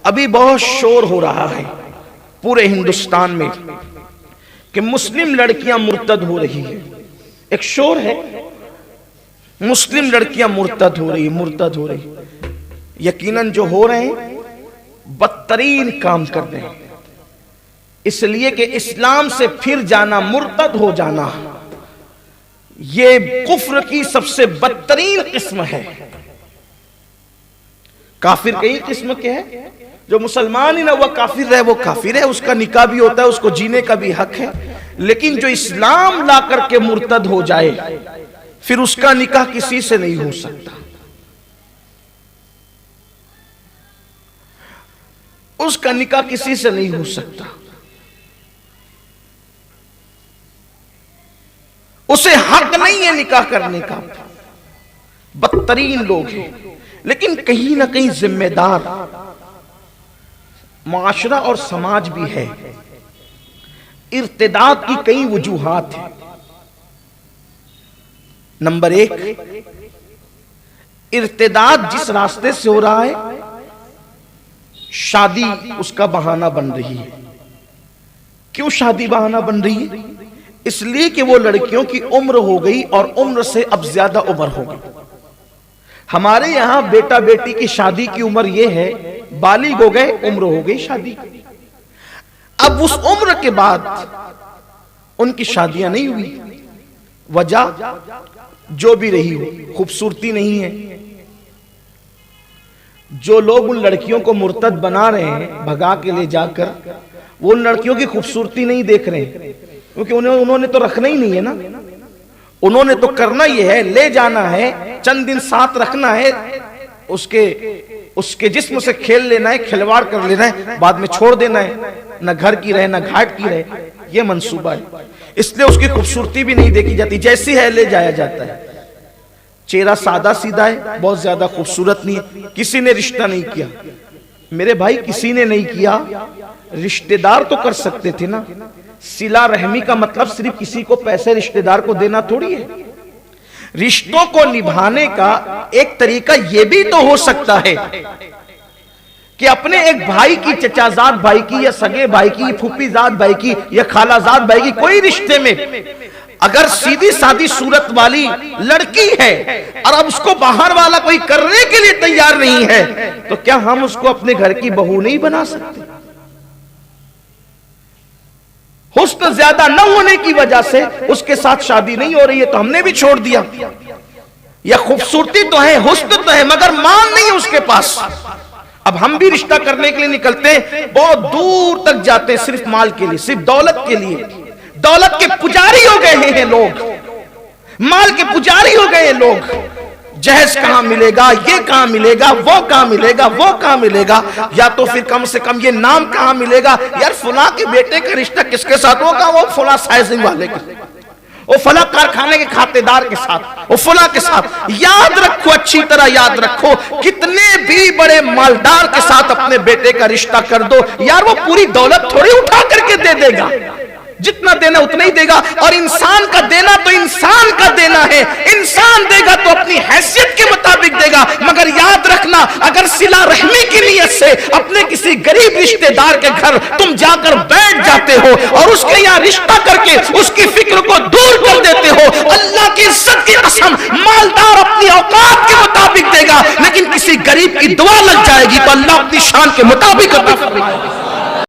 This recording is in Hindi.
अभी बहुत शोर हो रहा है पूरे हिंदुस्तान में कि मुस्लिम लड़कियां मुर्तद हो रही है। एक शोर है, मुस्लिम लड़कियां मुर्तद हो रही। यकीनन जो हो रहे हैं बदतरीन काम कर रहे हैं, इसलिए कि इस्लाम से फिर जाना, मुर्तद हो जाना, ये कुफ्र की सबसे बदतरीन किस्म है। काफिर कई किस्म के हैं, जो मुसलमान ही ना हुआ काफिर है वो काफिर है, उसका निकाह भी होता है, उसको जीने का भी हक है। लेकिन जो इस्लाम ला करके मुर्तद हो जाए फिर उसका निकाह किसी से नहीं हो सकता, उसका निकाह किसी से नहीं हो सकता। उसे हक नहीं है निकाह करने का। बदतरीन लोग हैं, लेकिन कहीं ना कहीं जिम्मेदार माशरा और समाज भी है। इर्तिदाद की कई वजूहात हैं। नंबर 1, इर्तिदाद जिस रास्ते से हो रहा है, शादी उसका बहाना बन रही है। क्यों शादी बहाना बन रही है? इसलिए कि वो लड़कियों की उम्र हो गई और उम्र से अब ज्यादा उम्र हो गई। हमारे यहां बेटा बेटी की शादी की उम्र ये है, बालिग हो गए, उम्र हो गई शादी। अब उस उम्र के बाद उनकी शादियां नहीं हुई। वजह जो भी रही हो, खूबसूरती नहीं है। जो लोग उन लड़कियों को मुर्तद बना रहे हैं भगा के ले जाकर, वो उन लड़कियों की खूबसूरती नहीं देख रहे हैं, क्योंकि उन्होंने तो रखना ही नहीं है ना। उन्होंने तो करना ही है, ले जाना है, चंद दिन साथ रखना है, उसके जिस्म से खेल लेना है, खिलवाड़ कर लेना है, बाद में छोड़ देना है। न घर की रहे न घाट की रहे, ये मंसूबा है। इसलिए उसकी खूबसूरती भी नहीं देखी जाती, जैसी है ले जाया जाता है। चेहरा सादा सीधा है, बहुत ज्यादा खूबसूरत नहीं है, किसी ने रिश्ता नहीं किया। मेरे भाई किसी ने नहीं किया, रिश्तेदार तो कर सकते थे ना। सिला रहमी का मतलब सिर्फ किसी को पैसे रिश्तेदार को देना थोड़ी है। रिश्तों को निभाने का एक तरीका यह भी तो हो सकता है कि अपने एक भाई की, चचाजाद भाई की या सगे भाई की, फूफीजाद भाई की या खालाजाद भाई की कोई रिश्ते में अगर सीधी सादी सूरत वाली लड़की है और अब उसको बाहर वाला कोई करने के लिए तैयार नहीं है, तो क्या हम उसको अपने घर की बहू नहीं बना सकते? हुस्न ज्यादा न होने की वजह से उसके साथ शादी नहीं हो रही है तो हमने भी छोड़ दिया। या खूबसूरती तो है, हुस्न तो है, मगर मान नहीं है उसके पास। अब हम भी रिश्ता करने के लिए निकलते हैं, बहुत दूर तक जाते हैं सिर्फ माल के लिए, सिर्फ दौलत के लिए। दौलत के पुजारी हो गए हैं लोग, माल के पुजारी हो गए हैं लोग। जहेज कहां मिलेगा, ये कहां मिलेगा, वो कहां मिलेगा, वो कहां मिलेगा, या तो फिर कम से कम ये नाम कहां मिलेगा। यार फुला के बेटे का रिश्ता किसके साथ होगा? वो फुला साइजिंग वाले का, वो फला कारखाने के खातेदार के साथ, वो फुला के साथ। याद रखो, अच्छी तरह याद रखो, कितने भी बड़े मालदार के साथ अपने बेटे का रिश्ता कर दो, यार वो पूरी दौलत थोड़ी उठा करके दे देगा, जितना देना उतना ही देगा। और इंसान का देना तो इंसान का देना है, इंसान देगा तो अपनी हैसियत के मुताबिक देगा। मगर याद रखना, अगर सिला रहमी की नीयत से अपने किसी गरीब रिश्तेदार के घर तुम जाकर बैठ जाते हो और उसके यहाँ रिश्ता करके उसकी फिक्र को दूर कर देते हो, अल्लाह की इज्जत की कसम, मालदार अपनी औकात के मुताबिक देगा, लेकिन किसी गरीब की दुआ लग जाएगी तो अल्लाह अपनी शान के मुताबिक